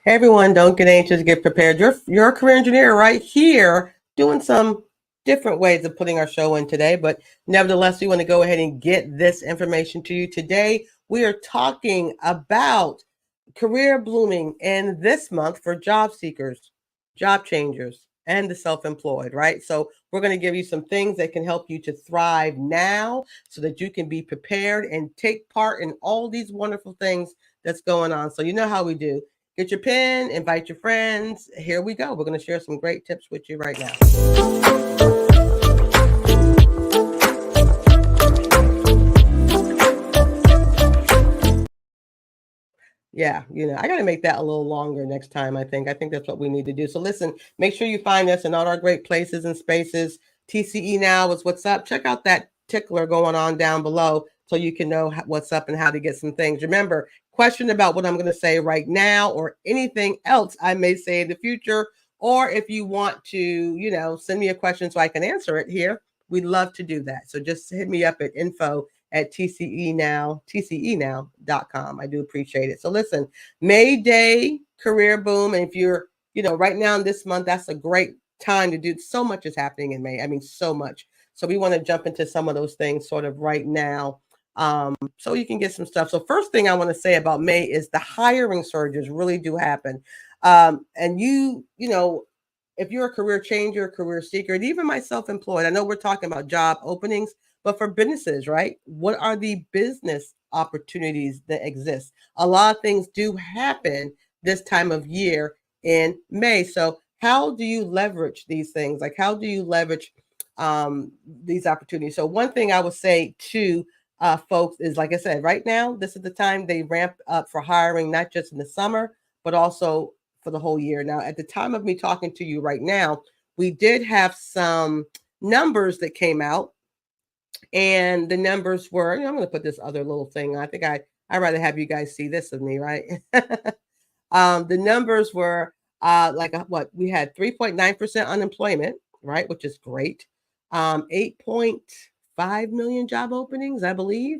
Hey everyone, don't get anxious, get prepared. You're a career engineer right here doing some different ways of putting our show in today, but nevertheless, we want to go ahead and get this information to you. Today, we are talking about career blooming in this month for job seekers, job changers, and the self-employed, right? So we're going to give you some things that can help you to thrive now so that you can be prepared and take part in all these wonderful things that's going on. So you know how we do. Get your pen, invite your friends. Here we go. We're going to share some great tips with you right now. Yeah, I got to make that a little longer next time, I think. I think that's what we need to do. So listen, make sure you find us in all our great places and spaces. TCE Now is what's up. Check out that tickler going on down below so you can know what's up and how to get some things. Remember, question about what I'm going to say right now or anything else I may say in the future, or if you want to, send me a question so I can answer it here, we'd love to do that. So just hit me up at info@tcenow.com. I do appreciate it. So listen, May Day career boom. And if you're, right now in this month, that's a great time to do. So much is happening in May. I mean, so much. So we want to jump into some of those things sort of right now. So you can get some stuff. So first thing I want to say about May is the hiring surges really do happen. And if you're a career changer, career seeker, and even my self-employed, I know we're talking about job openings, but for businesses, right? What are the business opportunities that exist? A lot of things do happen this time of year in May. So how do you leverage these things? Like how do you leverage these opportunities? So one thing I would say to folks is, like I said, right now, this is the time they ramp up for hiring, not just in the summer, but also for the whole year. Now, at the time of me talking to you right now, we did have some numbers that came out, and the numbers were, I'm going to put this other little thing. I think I'd rather have you guys see this of me, right? The numbers were we had 3.9% unemployment, right, which is great. 8.5 million job openings, I believe.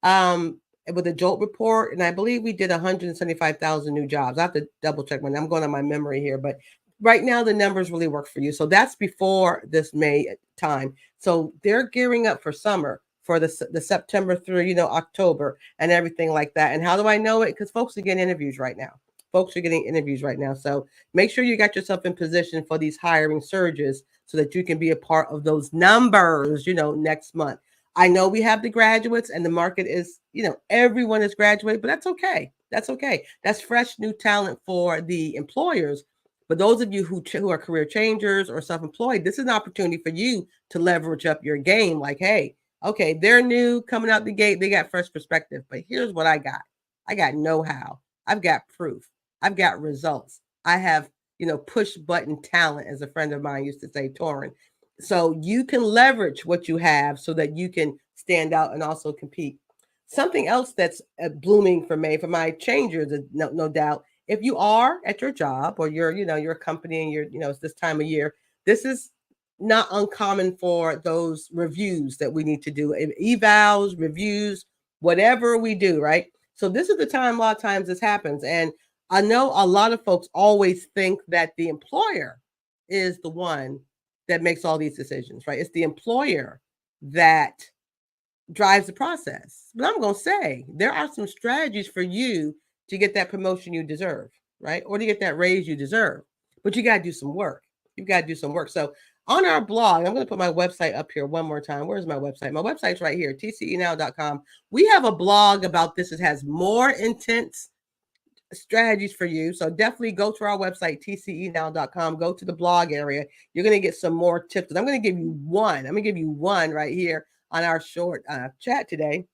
With a JOLT report, and I believe we did 175,000 new jobs. I have to double check I'm going on my memory here, but right now the numbers really work for you. So that's before this May time. So they're gearing up for summer, for the September through, October and everything like that. And how do I know it? Because folks are getting interviews right now. So make sure you got yourself in position for these hiring surges so that you can be a part of those numbers, next month. I know we have the graduates and the market is, everyone is graduated, but that's okay. That's fresh new talent for the employers. But those of you who are career changers or self-employed, this is an opportunity for you to leverage up your game. Like, hey, okay, they're new coming out the gate. They got fresh perspective, but here's what I got. I got know-how. I've got proof. I've got results. I have, push button talent, as a friend of mine used to say, Torin. So you can leverage what you have so that you can stand out and also compete. Something else that's blooming for May, for my changers, no doubt, if you are at your job or you're a company and it's this time of year, this is not uncommon for those reviews that we need to do, evals, reviews, whatever we do, right? So this is the time, a lot of times this happens. And I know a lot of folks always think that the employer is the one that makes all these decisions, right? It's the employer that drives the process. But I'm going to say there are some strategies for you to get that promotion you deserve, right? Or to get that raise you deserve. But you got to do some work. You've got to do some work. So on our blog, I'm going to put my website up here one more time. Where's my website? My website's right here, tcenow.com. We have a blog about this. It has more intense strategies for you. So definitely go to our website, tcenow.com. Go to the blog area. You're going to get some more tips. I'm going to give you one. I'm going to give you one right here on our short chat today.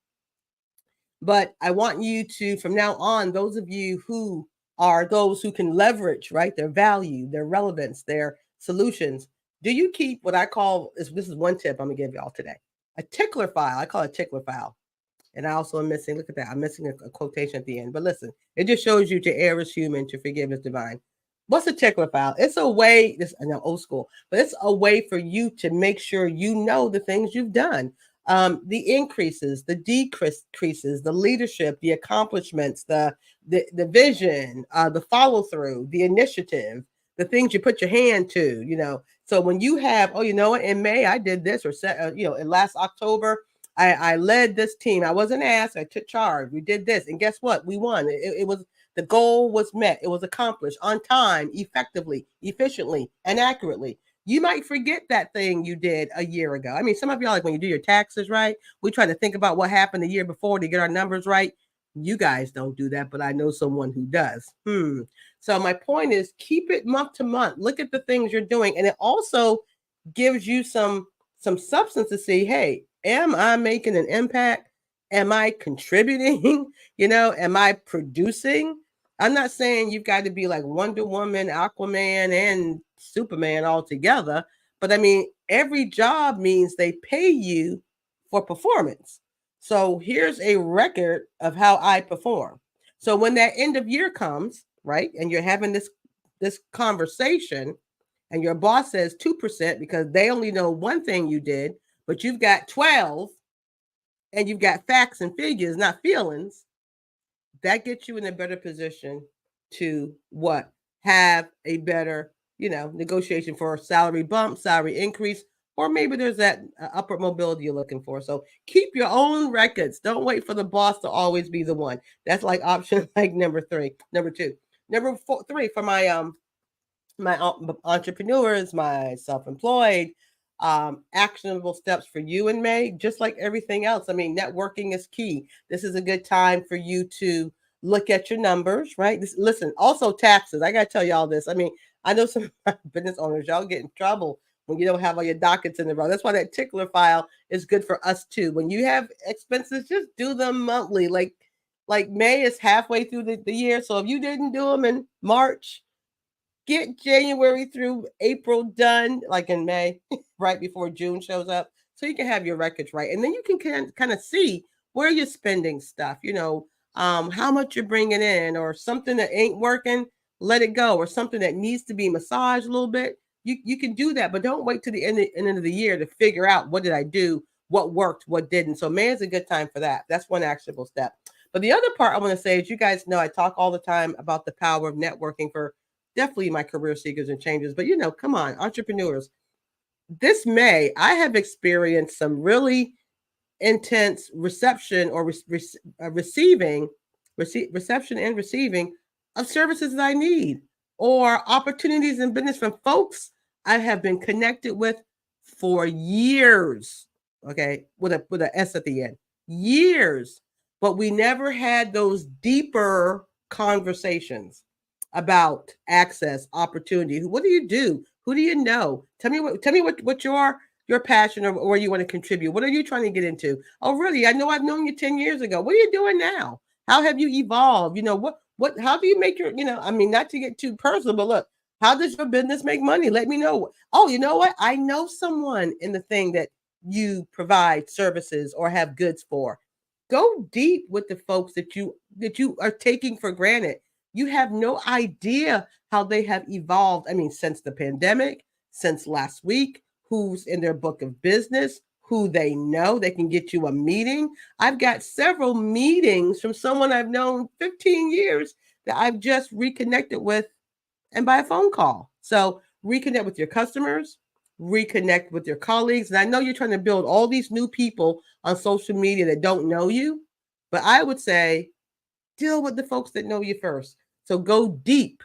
But I want you to, from now on, those of you who are those who can leverage, right, their value, their relevance, their solutions, do you keep what I call, this is one tip I'm going to give y'all today, a tickler file. I call it a tickler file. And I also am missing, look at that, I'm missing a quotation at the end. But listen, it just shows you to err is human, to forgive is divine. What's a tickler file? It's a way, this I know old school, but it's a way for you to make sure you know the things you've done. the increases, the decreases, the leadership, the accomplishments, the vision, the follow through, the initiative, the things you put your hand to, So when you have, oh, you know what, in May I did this, or in last October I led this team. I wasn't asked. I took charge. We did this, and guess what? We won. It was the goal was met. It was accomplished on time, effectively, efficiently, and accurately. You might forget that thing you did a year ago. I mean, some of y'all, like when you do your taxes, right? We try to think about what happened the year before to get our numbers right. You guys don't do that, but I know someone who does. So my point is, keep it month to month. Look at the things you're doing, and it also gives you some substance to see, hey, am I making an impact? Am I contributing? Am I producing? I'm not saying you've got to be like Wonder Woman, Aquaman, and Superman all together, but I mean, every job means they pay you for performance. So here's a record of how I perform. So when that end of year comes, right, and you're having this conversation, and your boss says 2% because they only know one thing you did, but you've got 12 and you've got facts and figures, not feelings, that gets you in a better position to what? Have a better, negotiation for a salary bump, salary increase, or maybe there's that upward mobility you're looking for. So keep your own records. Don't wait for the boss to always be the one. That's like option like number two. Number 3 for my entrepreneurs, my self-employed, actionable steps for you in May, just like everything else. I mean, networking is key. This is a good time for you to look at your numbers, right? Listen, also taxes. I got to tell y'all this. I mean, I know some business owners, y'all get in trouble when you don't have all your dockets in the row. That's why that tickler file is good for us too. When you have expenses, just do them monthly. Like May is halfway through the year. So if you didn't do them in March, get January through April done, like in May, right before June shows up, so you can have your records right, and then you can kind of see where you're spending stuff. How much you're bringing in, or something that ain't working, let it go, or something that needs to be massaged a little bit. You can do that, but don't wait to the end of the year to figure out what did I do, what worked, what didn't. So May is a good time for that. That's one actionable step. But the other part I want to say is, you guys know I talk all the time about the power of networking for definitely my career seekers and changers. But come on, entrepreneurs. This May, I have experienced some really intense reception or reception and receiving of services that I need, or opportunities in business from folks I have been connected with for years. Okay, with a S at the end, years, but we never had those deeper conversations about access, opportunity. What do you do? Who do you know? Tell me what your passion, or where you want to contribute. What are you trying to get into? Oh, really? I know I've known you 10 years ago. What are you doing now? How have you evolved? How do you make your, I mean, not to get too personal, but look, how does your business make money? Let me know. Oh, you know what? I know someone in the thing that you provide services or have goods for. Go deep with the folks that you are taking for granted. You have no idea how they have evolved. I mean, since the pandemic, since last week, who's in their book of business, who they know, they can get you a meeting. I've got several meetings from someone I've known 15 years that I've just reconnected with, and by a phone call. So reconnect with your customers, reconnect with your colleagues. And I know you're trying to build all these new people on social media that don't know you, but I would say deal with the folks that know you first. So go deep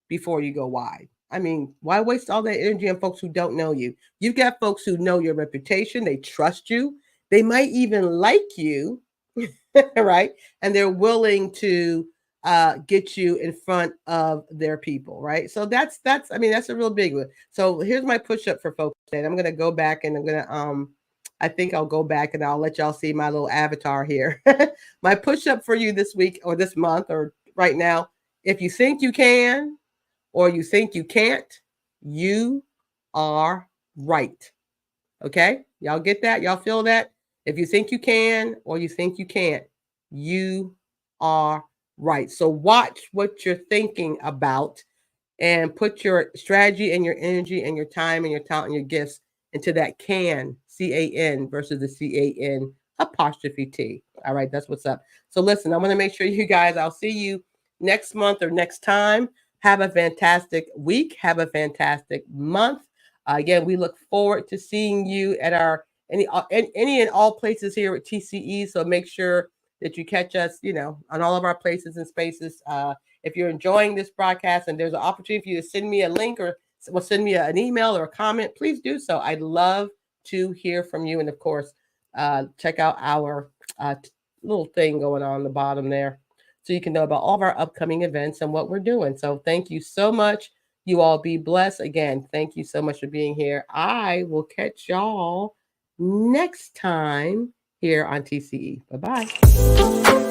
before you go wide. I mean, why waste all that energy on folks who don't know you? You've got folks who know your reputation, they trust you, they might even like you, right? And they're willing to get you in front of their people, right? So that's I mean, that's a real big one. So here's my push up for folks today. I'm gonna go back and I'm gonna I think I'll go back and I'll let y'all see my little avatar here. My push up for you this week or this month or right now: if you think you can or you think you can't, you are right. Okay? Y'all get that? Y'all feel that? If you think you can or you think you can't, you are right. So watch what you're thinking about and put your strategy and your energy and your time and your talent and your gifts into that can C-A-N versus the C-A-N apostrophe T. All right, that's what's up. So listen, I want to make sure you guys, I'll see you next month or next time. Have a fantastic week. Have a fantastic month. Again, we look forward to seeing you at our any and all places here at TCE. So make sure that you catch us, on all of our places and spaces. If you're enjoying this broadcast and there's an opportunity for you to send me a link or send me an email or a comment, please do so. I'd love to hear from you. And of course, check out our little thing going on the bottom there so you can know about all of our upcoming events and what we're doing. So thank you so much. You all be blessed. Again, thank you so much for being here. I will catch y'all next time here on TCE. Bye-bye.